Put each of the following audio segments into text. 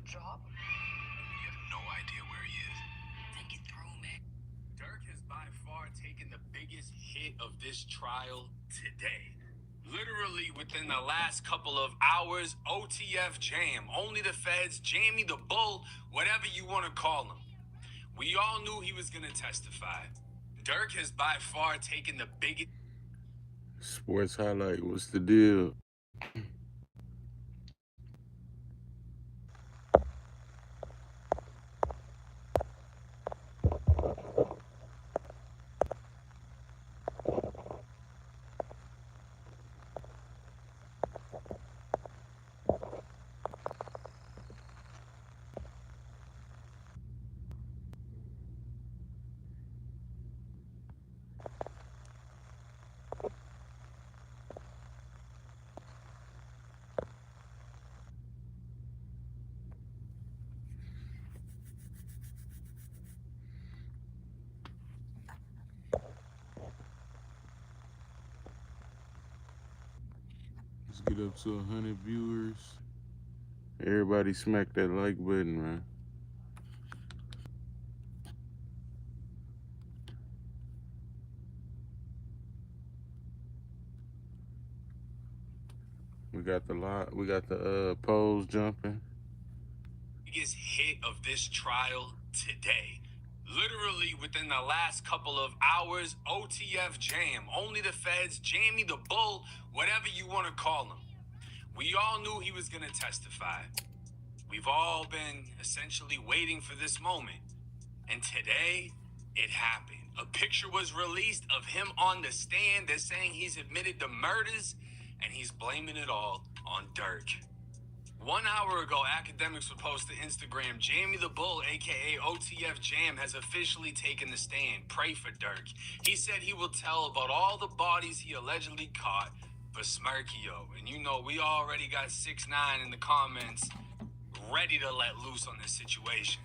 job? You have no idea where he is. Think it through, man. Durk has by far taken the biggest hit of this trial today. Literally within the last couple of hours, OTF jam. Only the feds, Jamie the Bull, whatever you want to call him. We all knew he was going to testify. Durk has by far taken the biggest. Sports highlight. What's the deal? Let's get up to 100 viewers. Everybody smack that like button, man. We got the polls jumping. Biggest hit of this trial today. Literally within the last couple of hours, OTF jam. Only the feds, Jamie the Bull, whatever you want to call him. We all knew he was going to testify. We've all been essentially waiting for this moment. And today, it happened. A picture was released of him on the stand. They're saying he's admitted to murders, and he's blaming it all on Durk. 1 hour ago, academics would post to Instagram, Jamie the Bull, aka OTF Jam, has officially taken the stand. Pray for Durk. He said he will tell about all the bodies he allegedly caught for Smirkio. And you know, we already got 6ix9ine in the comments ready to let loose on this situation.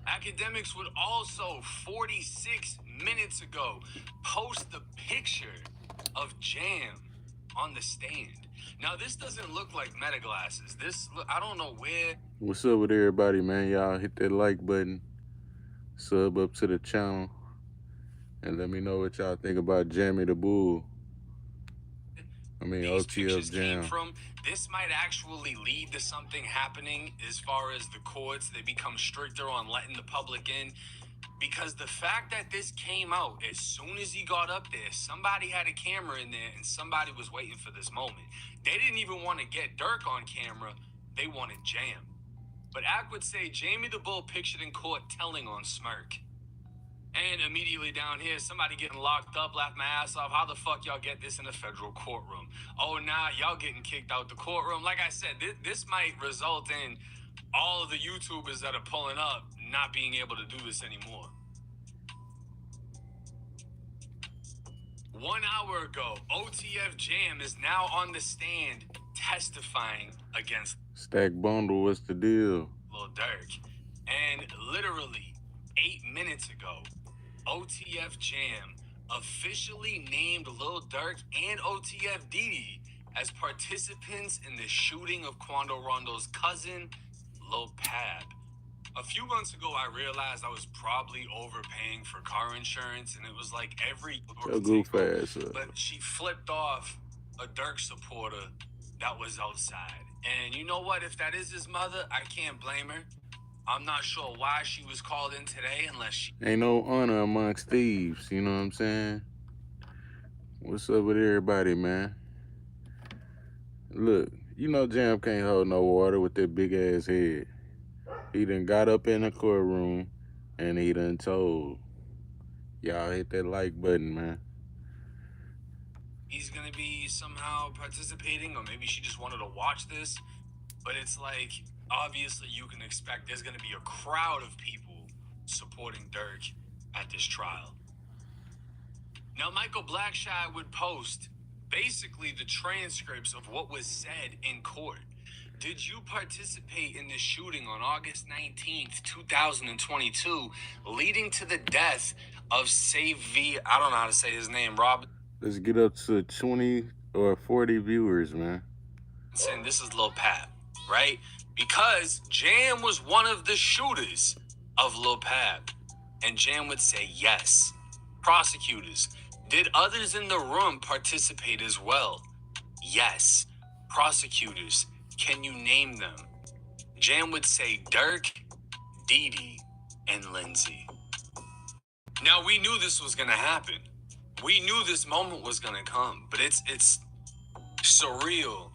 Academics would also, 46 minutes ago, post the picture of Jam on the stand. Now, this doesn't look like meta glasses. I don't know where. What's up with everybody, man? Y'all hit that like button, sub up to the channel, and let me know what y'all think about Jamie the Bull. These OTF pictures Jam. came from. This might actually lead to something happening as far as the courts. They become stricter on letting the public in. Because the fact that this came out as soon as he got up there, somebody had a camera in there and somebody was waiting for this moment. They didn't even want to get Durk on camera. They wanted Jam. But Ack would say Jamie the Bull pictured in court telling on Smirk. And immediately down here, somebody getting locked up, laughed my ass off. How the fuck y'all get this in a federal courtroom? Oh, nah, y'all getting kicked out the courtroom. Like I said, this might result in all of the YouTubers that are pulling up not being able to do this anymore. 1 hour ago, OTF Jam is now on the stand testifying against Stack Bundle, what's the deal? Lil Durk. And literally 8 minutes ago, OTF Jam officially named Lil Durk and OTF Didi as participants in the shooting of Quando Rondo's cousin, Lil Pab. A few months ago, I realized I was probably overpaying for car insurance, and it was like every but she flipped off a Durk supporter that was outside. And you know what? If that is his mother, I can't blame her. I'm not sure why she was called in today unless she... Ain't no honor amongst thieves, you know what I'm saying? What's up with everybody, man? Look, you know Jam can't hold no water with that big ass head. He done got up in the courtroom and he done told. Y'all hit that like button, man. He's gonna be somehow participating, or maybe she just wanted to watch this. But it's like, obviously you can expect there's gonna be a crowd of people supporting Durk at this trial. Now, Michael Blackshy would post basically the transcripts of what was said in court. Did you participate in the shooting on August 19th, 2022, leading to the death of I don't know how to say his name, Rob? Let's get up to 20 or 40 viewers, man. saying this is Lil Pap, right? Because Jam was one of the shooters of Lil Pap. And Jam would say yes. Prosecutors, did others in the room participate as well? Yes. Prosecutors, can you name them? Jam would say Durk, Dee, and Lindsay. Now we knew this was gonna happen. We knew this moment was gonna come, but it's surreal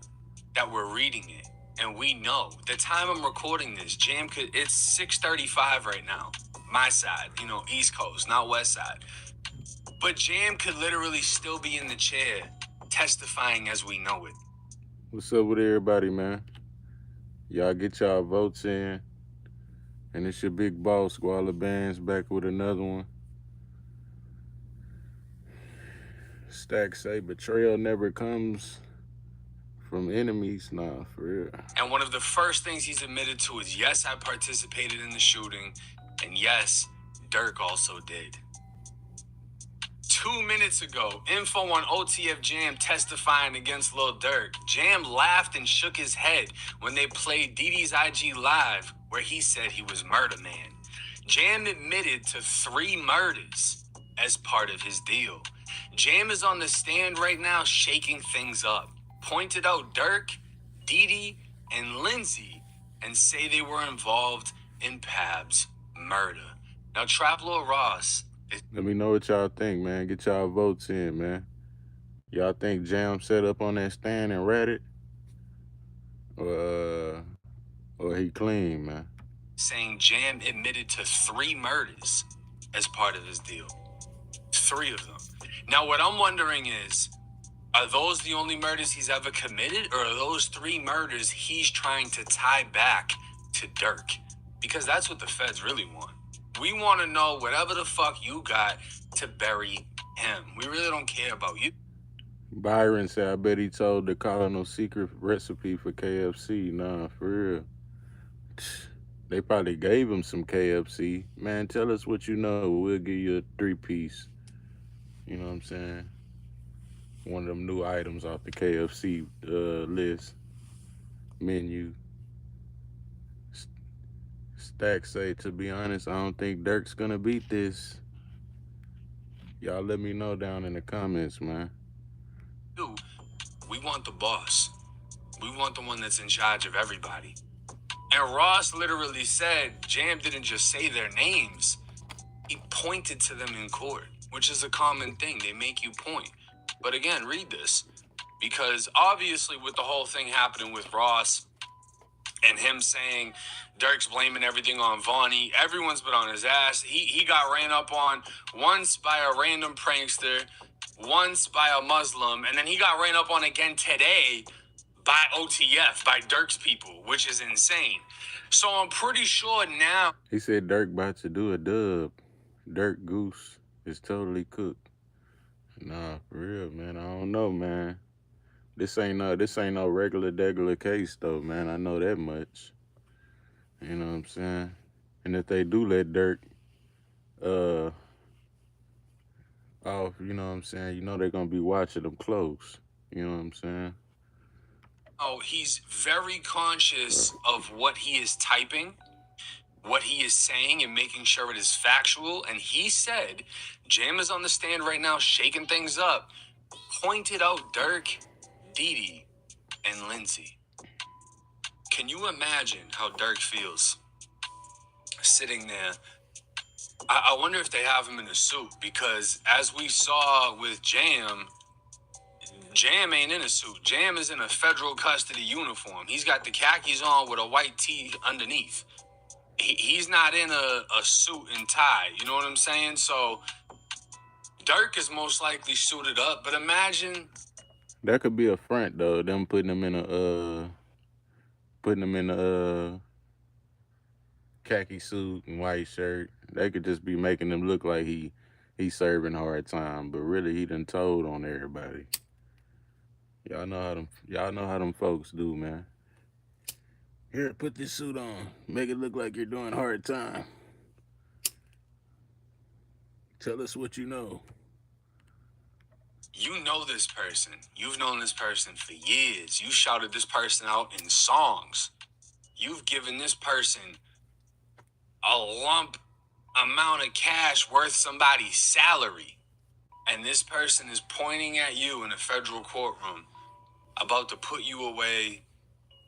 that we're reading it. And we know the time I'm recording this, it's 6:35 right now. My side, East Coast, not West Side. But Jam could literally still be in the chair testifying as we know it. What's up with everybody, man? Y'all get y'all votes in. And it's your big boss, Squalor Bands, back with another one. Stack say betrayal never comes from enemies. Nah, for real. And one of the first things he's admitted to is, yes, I participated in the shooting. And yes, Durk also did. 2 minutes ago, info on OTF Jam testifying against Lil Durk. Jam laughed and shook his head when they played Didi's IG Live, where he said he was Murder Man. Jam admitted to 3 murders as part of his deal. Jam is on the stand right now shaking things up, pointed out Durk, Didi, and Lindsay, and say they were involved in Pab's murder. Now, Trap Lord Ross. Let me know what y'all think, man. Get y'all votes in, man. Y'all think Jam set up on that stand and read it? Or he clean, man? Saying Jam admitted to 3 murders as part of his deal. 3 of them. Now, what I'm wondering is, are those the only murders he's ever committed, or are those 3 murders he's trying to tie back to Durk? Because that's what the feds really want. We want to know whatever the fuck you got to bury him. We really don't care about you. Byron said, I bet he told the Colonel secret recipe for KFC. Nah, for real. They probably gave him some KFC. Man, tell us what you know. We'll give you a 3-piece. You know what I'm saying? One of them new items off the KFC list menu. Stack say, to be honest, I don't think Durk's gonna beat this. Y'all let me know down in the comments, man. We want the boss. We want the one that's in charge of everybody. And Ross literally said Jam didn't just say their names. He pointed to them in court, which is a common thing. They make you point. But again, read this. Because obviously with the whole thing happening with Ross and him saying Durk's blaming everything on Vonnie, everyone's been on his ass. He got ran up on once by a random prankster, once by a Muslim, and then he got ran up on again today by OTF, by Durk's people, which is insane. So I'm pretty sure now. He said Durk about to do a dub. Durk Goose is totally cooked. Nah, for real, man. I don't know, man. This ain't no regular case though, man. I know that much. You know what I'm saying? And if they do let Durk off, you know what I'm saying, you know they're gonna be watching them close. You know what I'm saying? Oh, he's very conscious of what he is typing, what he is saying, and making sure it is factual. And he said, Jam is on the stand right now, shaking things up, pointed out Durk, Didi, and Lindsay. Can you imagine how Durk feels sitting there? I wonder if they have him in a suit, because as we saw with Jam ain't in a suit. Jam is in a federal custody uniform. He's got the khakis on with a white tee underneath. He's not in a suit and tie. You know what I'm saying? So Durk is most likely suited up. But imagine that could be a front though. Them putting him in a khaki suit and white shirt. They could just be making him look like he's serving hard time, but really he done told on everybody. Y'all know how them folks do, man. Here, put this suit on. Make it look like you're doing hard time. Tell us what you know. You know this person. You've known this person for years. You shouted this person out in songs. You've given this person a lump amount of cash worth somebody's salary. And this person is pointing at you in a federal courtroom about to put you away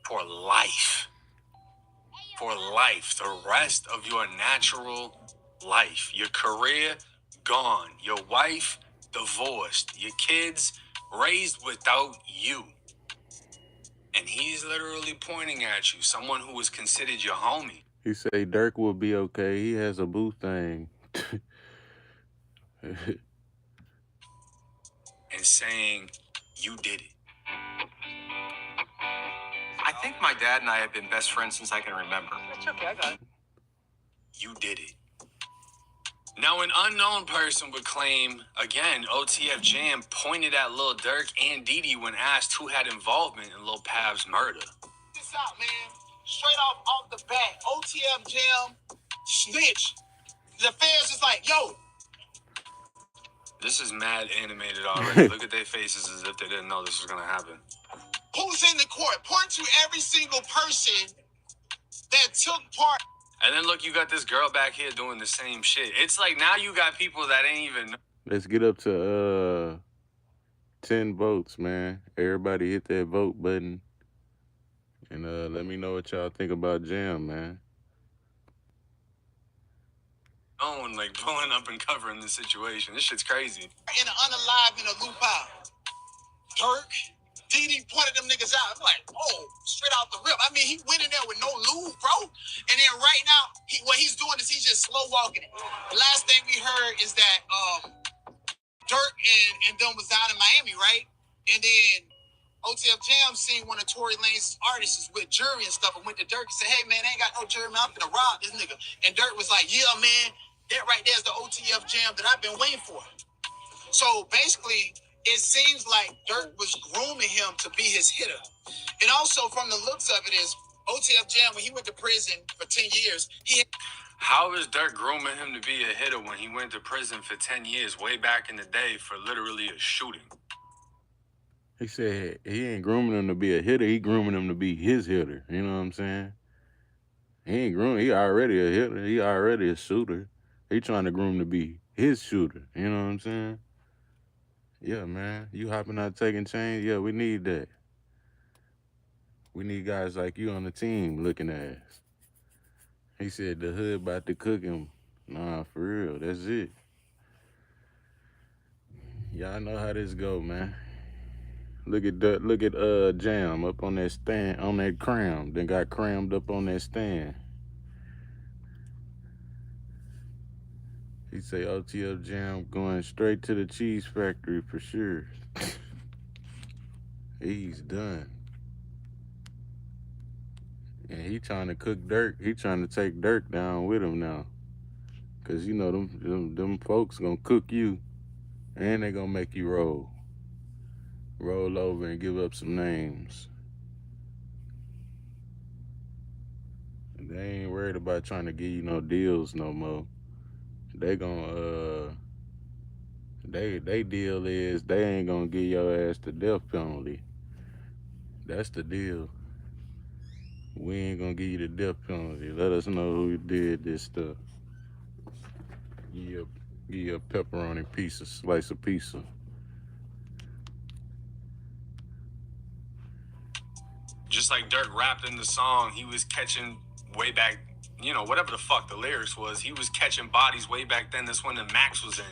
for life. For life. The rest of your natural life. Your career, gone. Your wife, divorced. Your kids, raised without you. And he's literally pointing at you, someone who is considered your homie. He say Dirk will be okay. He has a boo thing. And saying, you did it. I think my dad and I have been best friends since I can remember. That's okay, I got it. You did it. Now, an unknown person would claim, again, OTF Jam pointed at Lil Durk and Didi when asked who had involvement in Lil Pav's murder. This out, man. Straight off the bat, OTF Jam snitch. The fans is like, yo. This is mad animated already. Look at their faces as if they didn't know this was going to happen. Who's in the court? Point to every single person that took part. And then look, you got this girl back here doing the same shit. It's like now you got people that ain't even... Let's get up to 10 votes, man. Everybody hit that vote button. And let me know what y'all think about Jam, man. Own, like, pulling up and covering the situation. This shit's crazy. In an unalive in a loop out. Durk, Didi pointed them niggas out. I'm like, oh, straight out the rip. I mean, he went in there with no lube, bro. And then right now, what he's doing is he's just slow walking it. The last thing we heard is that Durk and them was down in Miami, right? And then OTF Jam seen one of Tory Lane's artists with jury and stuff and went to Durk and said, hey, man, I ain't got no jury, man. I'm finna rob this nigga. And Durk was like, yeah, man, that right there is the OTF Jam that I've been waiting for. So basically, it seems like Durk was grooming him to be his hitter. And also, from the looks of it, is OTF Jam, when he went to prison for 10 years, How is Durk grooming him to be a hitter when he went to prison for 10 years way back in the day for literally a shooting? He said he ain't grooming him to be a hitter. He grooming him to be his hitter. You know what I'm saying? He ain't grooming. He already a hitter. He already a shooter. He trying to groom to be his shooter. You know what I'm saying? Yeah, man. You hopping out taking chains? Yeah, we need that. We need guys like you on the team looking at us. He said the hood about to cook him. Nah, for real. That's it. Y'all know how this go, man. Look at Jam up on that stand, on that cram. Then got crammed up on that stand. He say OTF Jam going straight to the cheese factory for sure. He's done. And he trying to cook Durk. He trying to take Durk down with him now. Cause you know them folks gonna cook you, and they gonna make you roll over and give up some names. They ain't worried about trying to give you no deals no more. They gonna they deal is they ain't gonna give your ass the death penalty. That's the deal. We ain't gonna give you the death penalty. Let us know who did this stuff. Give you a pepperoni pizza, slice of pizza. Just like Durk rapped in the song, he was catching way back, you know, whatever the fuck the lyrics was, he was catching bodies way back then. That's when the Max was in.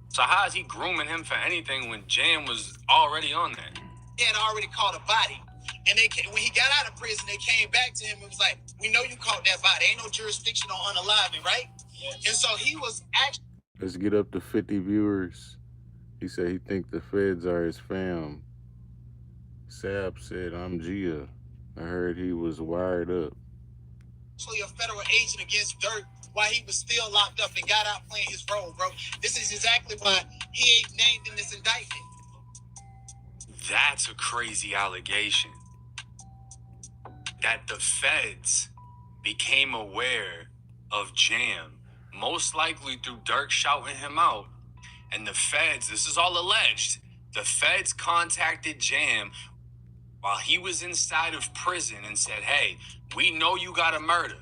So how is he grooming him for anything when Jam was already on there? He had already caught a body. And when he got out of prison, they came back to him and was like, we know you caught that body. Ain't no jurisdiction on unaliving, right? Yes. And so he was actually... Let's get up to 50 viewers. He said he think the feds are his fam. Sab said, I'm Gia. I heard he was wired up. Actually a federal agent against Durk while he was still locked up and got out playing his role, bro. This is exactly why he ain't named in this indictment. That's a crazy allegation. That the feds became aware of Jam, most likely through Durk shouting him out. And the feds, this is all alleged, The feds contacted Jam while he was inside of prison and said, hey, we know you got a murder,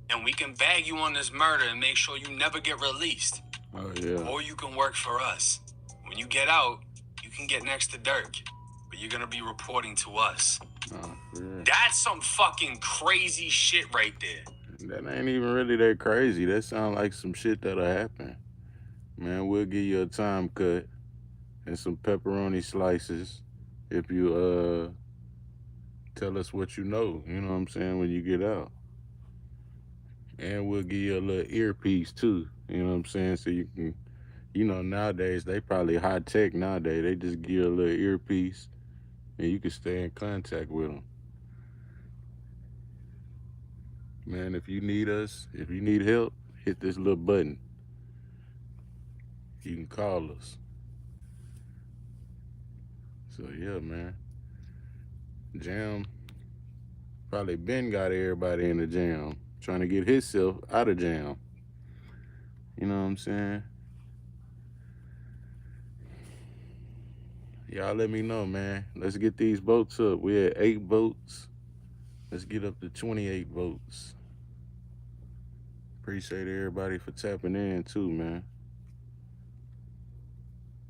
and we can bag you on this murder and make sure you never get released. Oh yeah. Or you can work for us. When you get out, you can get next to Durk, but you're gonna be reporting to us. Oh, for real. That's some fucking crazy shit right there. That ain't even really that crazy. That sound like some shit that'll happen. Man, we'll give you a time cut and some pepperoni slices if you tell us what you know. You know what I'm saying, when you get out. And we'll give you a little earpiece too. You know what I'm saying? So you can, nowadays they probably high tech nowadays. They just give you a little earpiece and you can stay in contact with them. Man, if you need us, if you need help, hit this little button. You can call us. So yeah, man. Jam probably been got everybody in the jam, trying to get himself out of jam. You know what I'm saying? Y'all let me know, man. Let's get these votes up. We at 8 votes. Let's get up to 28 votes. Appreciate everybody for tapping in too, man.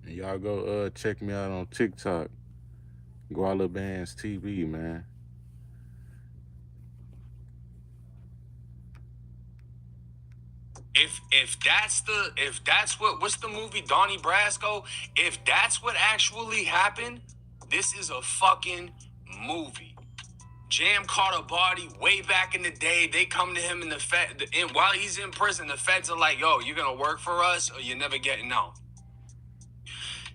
And y'all go check me out on TikTok, Guala Bands TV, man. If that's what's the movie Donnie Brasco? If that's what actually happened, this is a fucking movie. Jam caught a body way back in the day. They come to him in the while he's in prison. The feds are like, "Yo, you're gonna work for us, or you're never getting out."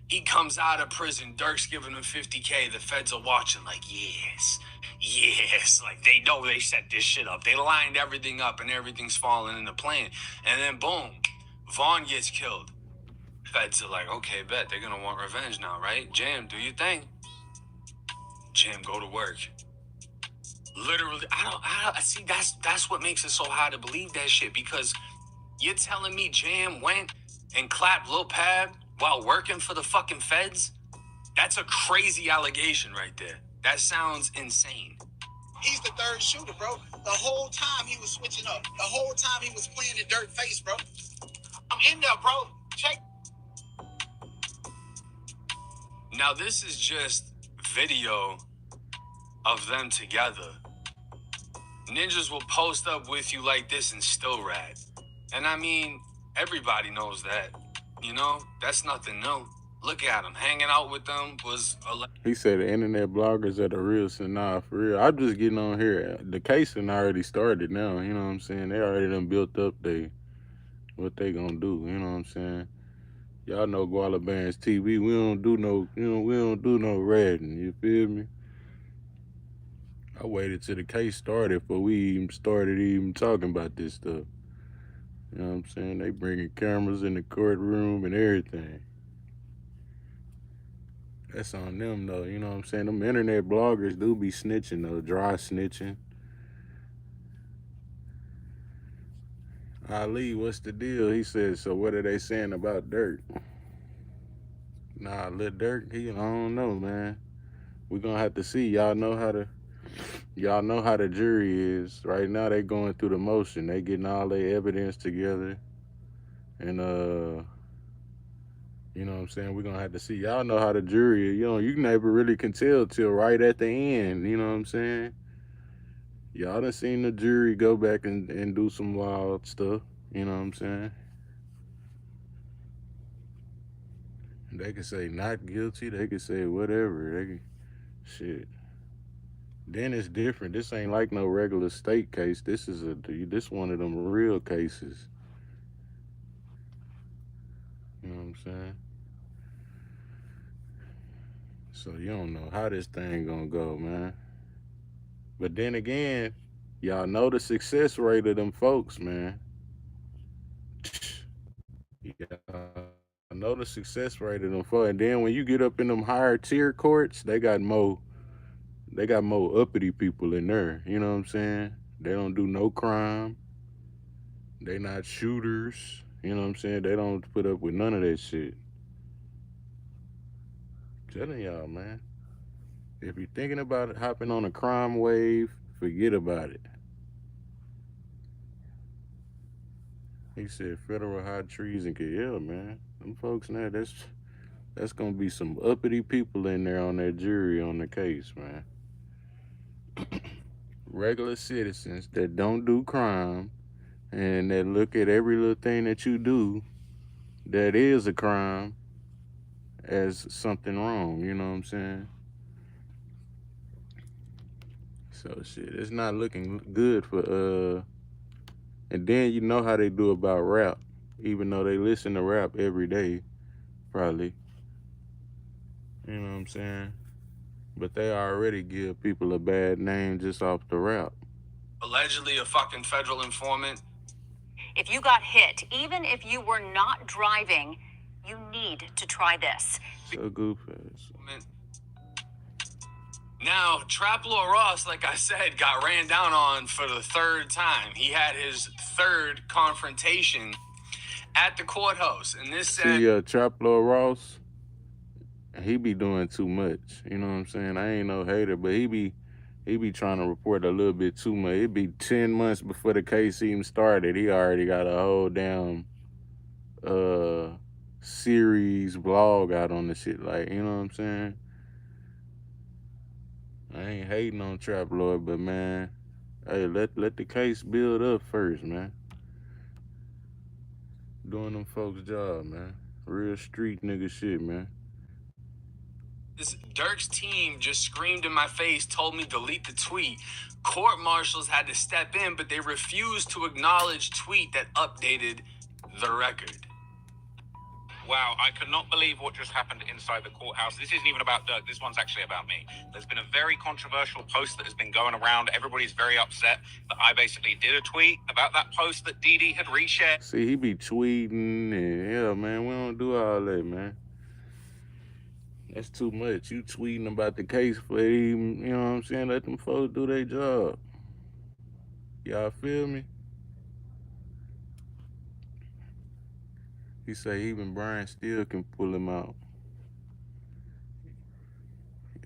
He comes out of prison. Durk's giving him 50K. The feds are watching, like, yes. Like, they know they set this shit up. They lined everything up, and everything's falling into plan. And then boom, Vaughn gets killed. Feds are like, okay, bet they're gonna want revenge now, right? Jam, do your thing. Jam, go to work. Literally, I don't see. That's what makes it so hard to believe that shit, because you're telling me Jam went and clapped Lil Pab while working for the fucking feds? That's a crazy allegation right there. That sounds insane. He's the third shooter, bro. The whole time he was switching up. The whole time he was playing the dirt face, bro. I'm in there, bro. Check. Now, this is just video of them together. Ninjas will post up with you like this and still rad. And I mean, everybody knows that. You know, that's nothing new. Look at him. Hanging out with them was He said the internet bloggers are the real sin. Nah, for real. I'm just getting on here. The casing already started now. You know what I'm saying? They already done built up what they gonna do. You know what I'm saying? Y'all know Guala Bands TV. We don't do no ratting. You feel me? I waited till the case started before we even started talking about this stuff. You know what I'm saying? They bringing cameras in the courtroom and everything. That's on them though. You know what I'm saying? Them internet bloggers do be snitching though, dry snitching. Ali, what's the deal? He said, so what are they saying about Dirk? Nah, Lil Durk, I don't know, man. We're gonna have to see. Y'all know how the jury is. Right now they going through the motion. They getting all their evidence together. And you know what I'm saying? We're gonna have to see. Y'all know how the jury is. You never really can tell till right at the end. You know what I'm saying? Y'all done seen the jury go back and do some wild stuff. You know what I'm saying? They can say not guilty. They can say whatever. Shit. Then it's different. This ain't like no regular state case. This one of them real cases. You know what I'm saying? So you don't know how this thing gonna go, man. But then again, y'all know the success rate of them folks, man. Y'all know the success rate of them folks. And then when you get up in them higher tier courts, they got more uppity people in there. You know what I'm saying? They don't do no crime. They not shooters. You know what I'm saying? They don't put up with none of that shit. Telling y'all, man. If you're thinking about it, hopping on a crime wave, forget about it. He said federal high treason. Yeah, man. Them folks now, that's gonna be some uppity people in there on that jury on the case, man. Regular citizens that don't do crime and that look at every little thing that you do that is a crime as something wrong. You know what I'm saying? So shit, it's not looking good for And then you know how they do about rap, even though they listen to rap every day, probably. You know what I'm saying? But they already give people a bad name just off the rap. Allegedly a fucking federal informant. If you got hit, even if you were not driving, you need to try this. So goofus. Now, Trap Lord Ross, like I said, got ran down on for the third time. He had his third confrontation at the courthouse, and this said, See, Trap Lord Ross, he be doing too much. You know what I'm saying? I ain't no hater, but he be trying to report a little bit too much. It be 10 months before the case even started. He already got a whole damn series blog out on the shit. Like, you know what I'm saying? I ain't hating on Trap Lord, but man, hey, let the case build up first, man. Doing them folks' job, man. Real street nigga shit, man. this Durk's team just screamed in my face, told me delete the tweet. Court marshals had to step in, but they refused to acknowledge tweet that updated the record. Wow, I cannot believe what just happened inside the courthouse. This isn't even about Dirk. This one's actually about me. There's been a very controversial post that has been going around. Everybody's very upset that I basically did a tweet about that post that Didi had reshared. See, he be tweeting and yeah, man, we don't do all that, man. That's too much. You tweeting about the case for him, you know what I'm saying? Let them folks do their job. Y'all feel me? He say even Brian Steele can pull him out.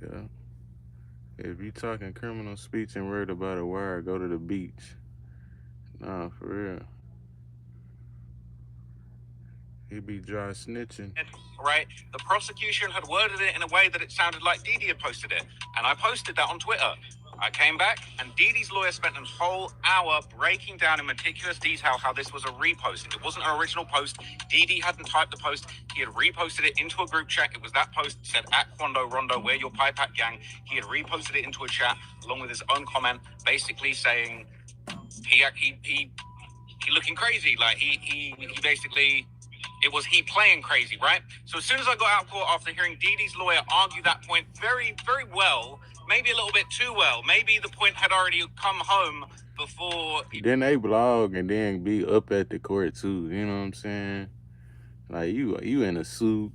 Yeah. If you talking criminal speech and worried about a wire, go to the beach. Nah, for real. He be dry snitching. Right? The prosecution had worded it in a way that it sounded like Didi had posted it. And I posted that on Twitter. I came back and Didi's lawyer spent a whole hour breaking down in meticulous detail how this was a repost. It wasn't an original post. Didi hadn't typed the post. He had reposted it into a group chat. It was that post that said, at Quando Rondo, we're your Pipe Hat gang. He had reposted it into a chat along with his own comment, basically saying he looking crazy. Like he basically, it was he playing crazy, right? So as soon as I got out of court after hearing Didi's lawyer argue that point very, very well, maybe a little bit too well, maybe the point had already come home before. Then they blog and then be up at the court too. You know what I'm saying? Like you in a suit,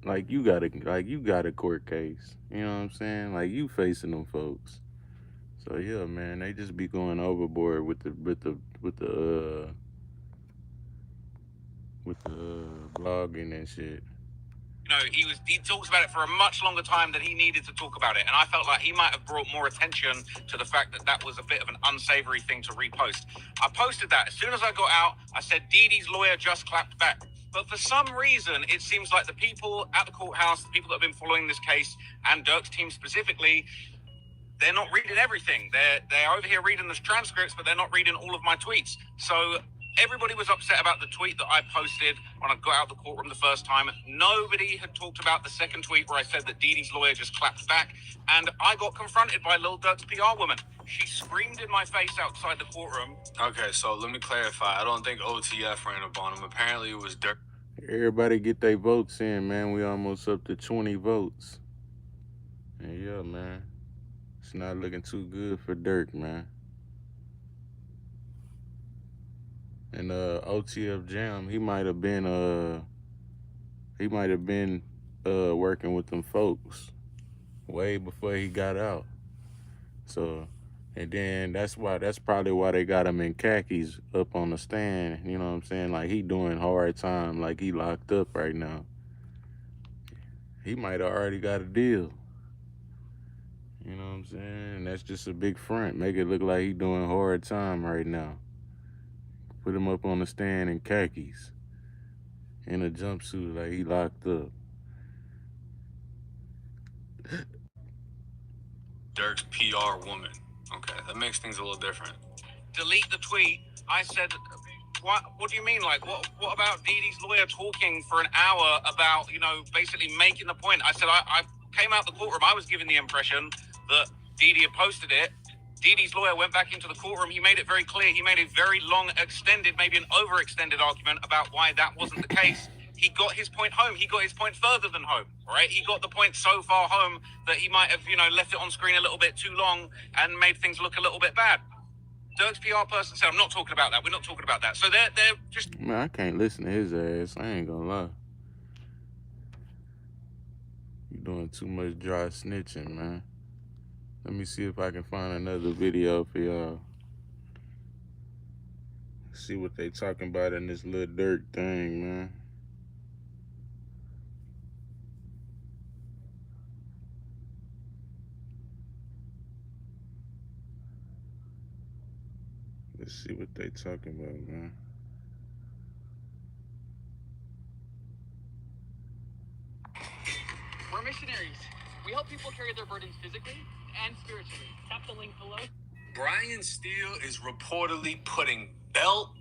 like you got a court case. You know what I'm saying? Like you facing them folks. So yeah, man, they just be going overboard with the blogging and shit. You know, he talks about it for a much longer time than he needed to talk about it. And I felt like he might have brought more attention to the fact that that was a bit of an unsavory thing to repost. I posted that. As soon as I got out, I said, Didi's lawyer just clapped back. But for some reason, it seems like the people at the courthouse, the people that have been following this case, and Dirk's team specifically, they're not reading everything. They're over here reading the transcripts, but they're not reading all of my tweets. So everybody was upset about the tweet that I posted when I got out of the courtroom the first time. Nobody had talked about the second tweet where I said that Didi's lawyer just clapped back. And I got confronted by Lil Durk's PR woman. She screamed in my face outside the courtroom. Okay, so let me clarify. I don't think OTF ran up on him. Apparently it was Dirk. Everybody get their votes in, man. We almost up to 20 votes. And yeah, man, it's not looking too good for Durk, man. And OTF Jam, he might have been working with them folks way before he got out. So, and then that's probably why they got him in khakis up on the stand. You know what I'm saying? Like he doing hard time, like he locked up right now. he might have already got a deal. You know what I'm saying? That's just a big front. Make it look like he doing hard time right now. Put him up on the stand in khakis, in a jumpsuit like he locked up. Durk's PR woman. Okay, that makes things a little different. Delete the tweet. I said, what do you mean? Like, what about Dee Dee's lawyer talking for an hour about, basically making the point? I said, I came out the courtroom. I was given the impression that Dee Dee had posted it. Dee Dee's lawyer went back into the courtroom. He made it very clear. He made a very long, extended, maybe an overextended argument about why that wasn't the case. He got his point home. He got his point further than home, right? He got the point so far home that he might have, left it on screen a little bit too long and made things look a little bit bad. Durk's PR person said, I'm not talking about that. We're not talking about that. So they're just... Man, I can't listen to his ass. I ain't gonna lie. You doing too much dry snitching, man. Let me see if I can find another video for y'all. See what they talking about in this little Durk thing, man. Let's see what they talking about, man. We're missionaries. We help people carry their burdens physically and spiritually. Tap the link below. Brian Steele is reportedly putting belt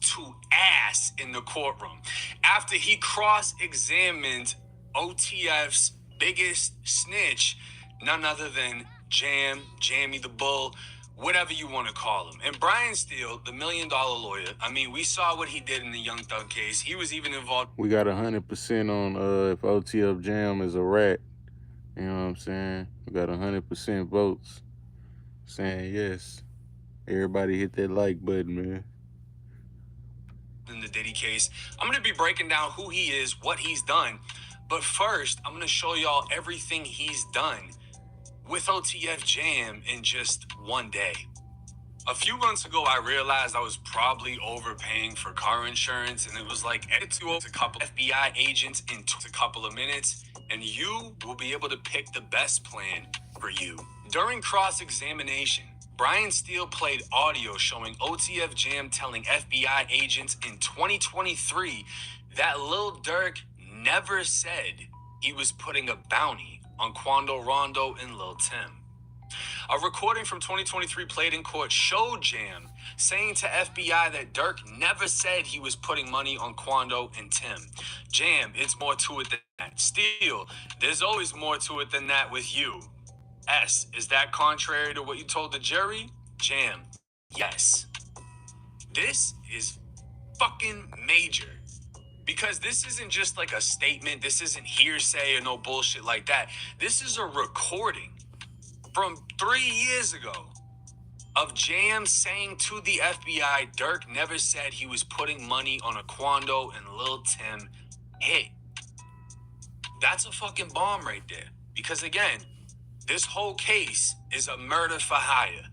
to ass in the courtroom after he cross-examined OTF's biggest snitch, none other than Jamie the Bull, whatever you want to call him. And Brian Steele, the $1 million lawyer, I mean, we saw what he did in the Young Thug case. He was even involved. We got 100% on if OTF Jam is a rat. You know what I'm saying? We got 100% votes saying yes. Everybody hit that like button, man. In the Diddy case, I'm going to be breaking down who he is, what he's done. But first, I'm going to show y'all everything he's done with OTF Jam in just one day. A few months ago, I realized I was probably overpaying for car insurance, and it was like to a couple FBI agents in a couple of minutes, and you will be able to pick the best plan for you. During cross-examination, Brian Steele played audio showing OTF Jam telling FBI agents in 2023 that Lil Durk never said he was putting a bounty on Quando Rondo and Lil Tim. A recording from 2023 played in court showed Jam saying to FBI that Durk never said he was putting money on Quando and Tim. Jam, it's more to it than that. Steele, there's always more to it than that with you. S, is that contrary to what you told the jury? Jam, yes. This is fucking major. Because this isn't just like a statement. This isn't hearsay or no bullshit like that. This is a recording from 3 years ago of Jam saying to the FBI, Durk never said he was putting money on a Quando and Lil Tim hit. That's a fucking bomb right there. Because again, this whole case is a murder for hire.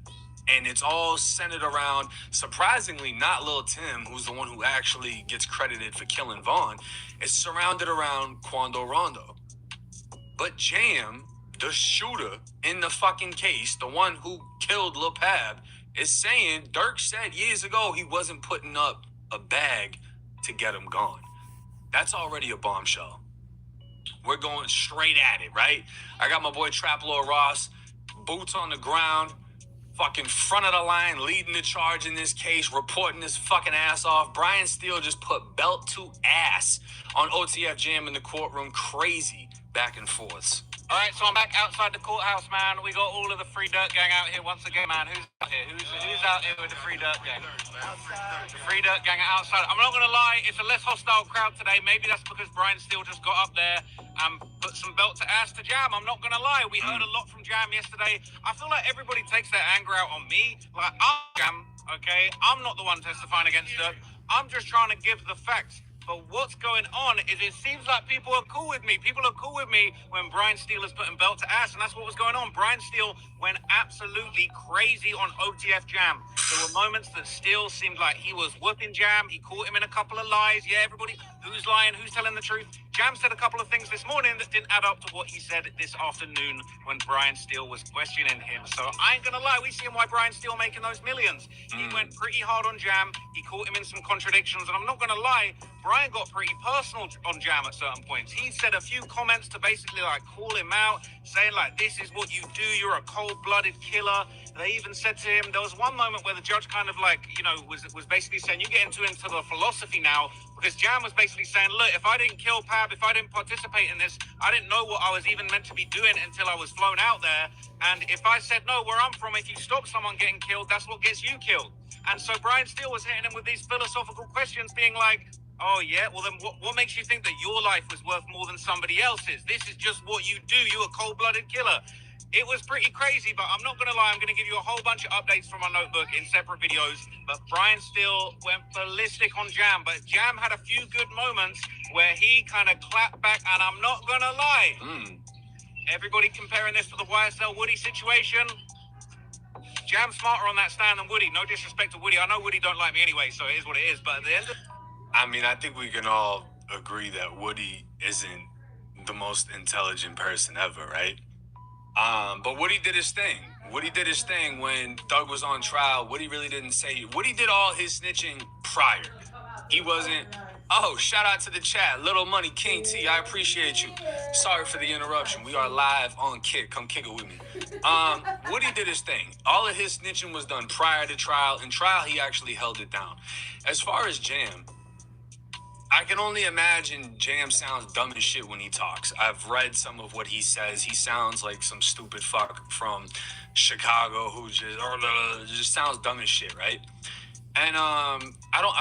And it's all centered around, surprisingly, not Lil Tim, who's the one who actually gets credited for killing Vaughn. It's surrounded around Quando Rondo. But Jam, the shooter in the fucking case, the one who killed Lil Pab, is saying Durk said years ago he wasn't putting up a bag to get him gone. That's already a bombshell. We're going straight at it, right? I got my boy Trap Lord Ross, boots on the ground, fucking front of the line, leading the charge in this case, reporting this fucking ass off. Brian Steele just put belt to ass on OTF Jam in the courtroom. Crazy back and forths. All right, so I'm back outside the courthouse, man. We got all of the Free Durk gang out here once again, man. Who's out here? Who's out here with the Free Durk gang? The Free Durk gang are outside. I'm not going to lie, it's a less hostile crowd today. Maybe that's because Brian Steele just got up there and put some belt to ass to Jam. I'm not going to lie. We heard a lot from Jam yesterday. I feel like everybody takes their anger out on me. Like, I'm Jam, okay? I'm not the one testifying against Durk. I'm just trying to give the facts. But what's going on is it seems like people are cool with me. People are cool with me when Brian Steele is putting belt to ass, and that's what was going on. Brian Steele went absolutely crazy on OTF Jam. There were moments that Steele seemed like he was whooping Jam. He caught him in a couple of lies. Yeah, everybody Who's lying? Who's telling the truth? Jam said a couple of things this morning that didn't add up to what he said this afternoon when Brian Steele was questioning him. So I ain't gonna lie, we see why Brian Steele making those millions. He went pretty hard on Jam. He caught him in some contradictions, and I'm not gonna lie, Brian got pretty personal on Jam at certain points. He said a few comments to basically like call him out, saying like, this is what you do, you're a cold-blooded killer. They even said to him, there was one moment where the judge kind of like, you know, was basically saying, you get into the philosophy now, because Jam was basically saying, look, if I didn't kill Pab, if I didn't participate in this, I didn't know what I was even meant to be doing until I was flown out there. And if I said, no, where I'm from, if you stop someone getting killed, that's what gets you killed. And so Brian Steele was hitting him with these philosophical questions, being like, oh yeah, well then what makes you think that your life was worth more than somebody else's? This is just what you do. You're a cold-blooded killer. It was pretty crazy, but I'm not going to lie. I'm going to give you a whole bunch of updates from my notebook in separate videos. But Brian Steele went ballistic on Jam. But Jam had a few good moments where he kind of clapped back. And I'm not going to lie. Everybody comparing this to the YSL Woody situation. Jam's smarter on that stand than Woody. No disrespect to Woody. I know Woody don't like me anyway, so it is what it is. But at the end of... I mean, I think we can all agree that Woody isn't the most intelligent person ever, right? But Woody did his thing. Woody did his thing when Doug was on trial. Woody really didn't say... Woody did all his snitching prior. He wasn't... Oh, shout out to the chat. Little Money, King T, I appreciate you. Sorry for the interruption. We are live on Kick. Come kick it with me. Woody did his thing. All of his snitching was done prior to trial. In trial, he actually held it down. As far as Jam... I can only imagine Jam sounds dumb as shit when he talks. I've read some of what he says. He sounds like some stupid fuck from Chicago who just sounds dumb as shit, right? And I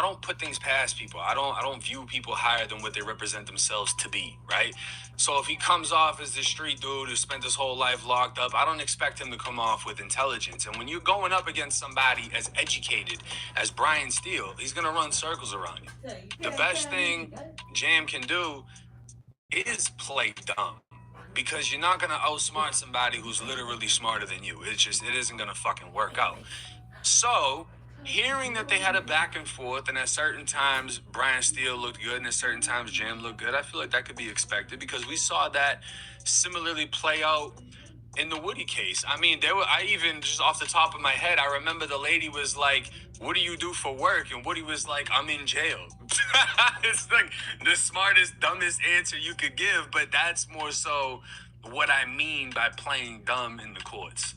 don't put things past people. I don't view people higher than what they represent themselves to be, right? So if he comes off as this street dude who spent his whole life locked up, I don't expect him to come off with intelligence. And when you're going up against somebody as educated as Brian Steele, he's gonna run circles around you. The best thing Jam can do is play dumb. Because you're not gonna outsmart somebody who's literally smarter than you. It isn't gonna fucking work out. So hearing that they had a back and forth, and at certain times Brian Steele looked good, and at certain times Jam looked good, I feel like that could be expected because we saw that similarly play out in the Woody case. I mean, I even, just off the top of my head, I remember the lady was like, what do you do for work? And Woody was like, I'm in jail. It's like the smartest, dumbest answer you could give, but that's more so what I mean by playing dumb in the courts.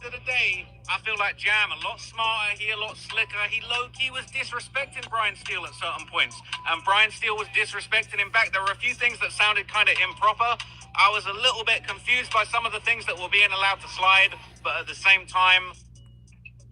Of the day, I feel like Jam a lot smarter, he a lot slicker. He low-key was disrespecting Brian Steele at certain points, and Brian Steele was disrespecting him back. There were a few things that sounded kind of improper. I was a little bit confused by some of the things that were being allowed to slide, but at the same time,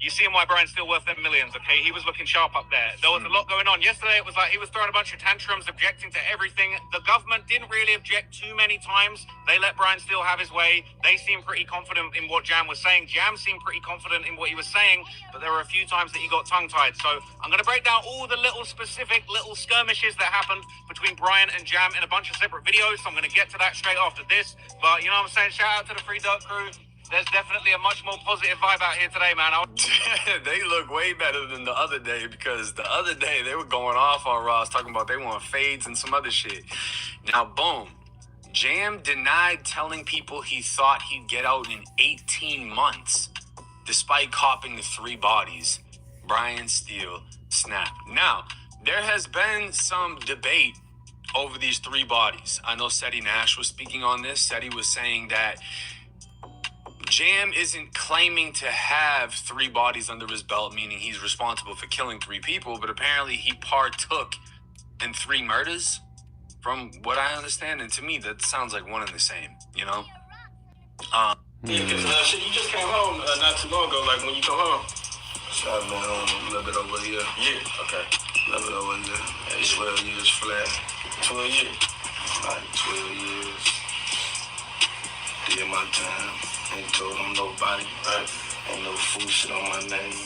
you see why Brian Steele worth them millions, okay? He was looking sharp up there. There was a lot going on. Yesterday, it was like he was throwing a bunch of tantrums, objecting to everything. The government didn't really object too many times. They let Brian Steele have his way. They seemed pretty confident in what Jam was saying. Jam seemed pretty confident in what he was saying, but there were a few times that he got tongue-tied. So I'm going to break down all the little specific little skirmishes that happened between Brian and Jam in a bunch of separate videos. So I'm going to get to that straight after this. But, you know what I'm saying? Shout out to the Free Durk crew. There's definitely a much more positive vibe out here today, man. They look way better than the other day, because the other day they were going off on Ross talking about they want fades and some other shit. Now, boom. Jam denied telling people he thought he'd get out in 18 months, despite copping the 3 bodies. Brian Steele snapped. Now, there has been some debate over these 3 bodies. I know Seti Nash was speaking on this. Seti was saying that Jam isn't claiming to have 3 bodies under his belt, meaning he's responsible for killing 3 people, but apparently he partook in 3 murders, from what I understand. And to me, that sounds like one and the same, you know? Yeah, because shit, you just came home not too long ago, like when you come home. So I've been home a little bit over a year. Yeah, okay. A little bit over a year. 12 years flat. 12 years. Like 12 years. Did my time. Ain't told them nobody. Right. Ain't no food shit on my name.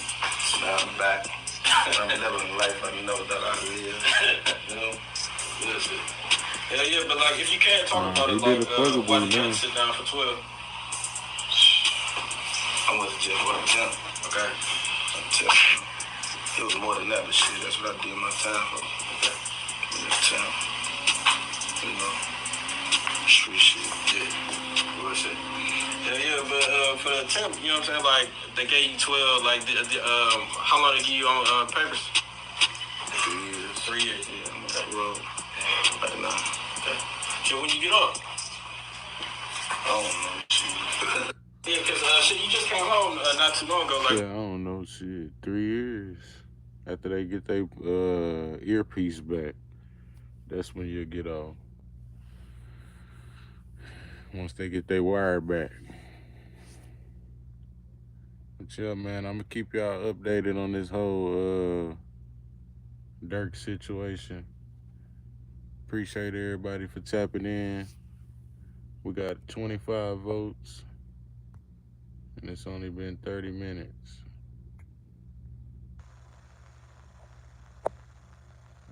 Now I'm back. I'm living a life I never thought I'd live. You know? Yeah, shit. Yeah, but like if you can't talk about it, like why did you sit down for 12? I went to jail for a time. Okay. I'm telling you. It was more than that, but shit, that's what I did my time for. Okay. town. You know, street shit. Yeah, bullshit. Yeah, but for the attempt, you know what I'm saying? Like, they gave you 12, like, how long they give you on papers? 3 years. 3 years, yeah. I'm on that road. Right now. Okay. So when you get off? I don't know, shit. Yeah, because shit, you just came home not too long ago. Like, Yeah, I don't know, shit. 3 years after they get their earpiece back, that's when you'll get off. Once they get their wire back. But yeah, man, I'm gonna keep y'all updated on this whole Durk situation. Appreciate everybody for tapping in. We got 25 votes, and it's only been 30 minutes.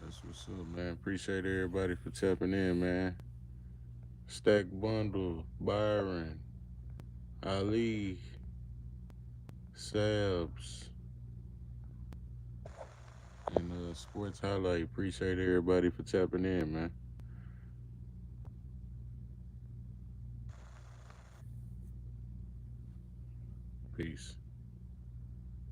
That's what's up, man. Appreciate everybody for tapping in, man. Stack Bundle, Byron, Ali, Sabs, and Sports Highlight. Appreciate everybody for tapping in, man.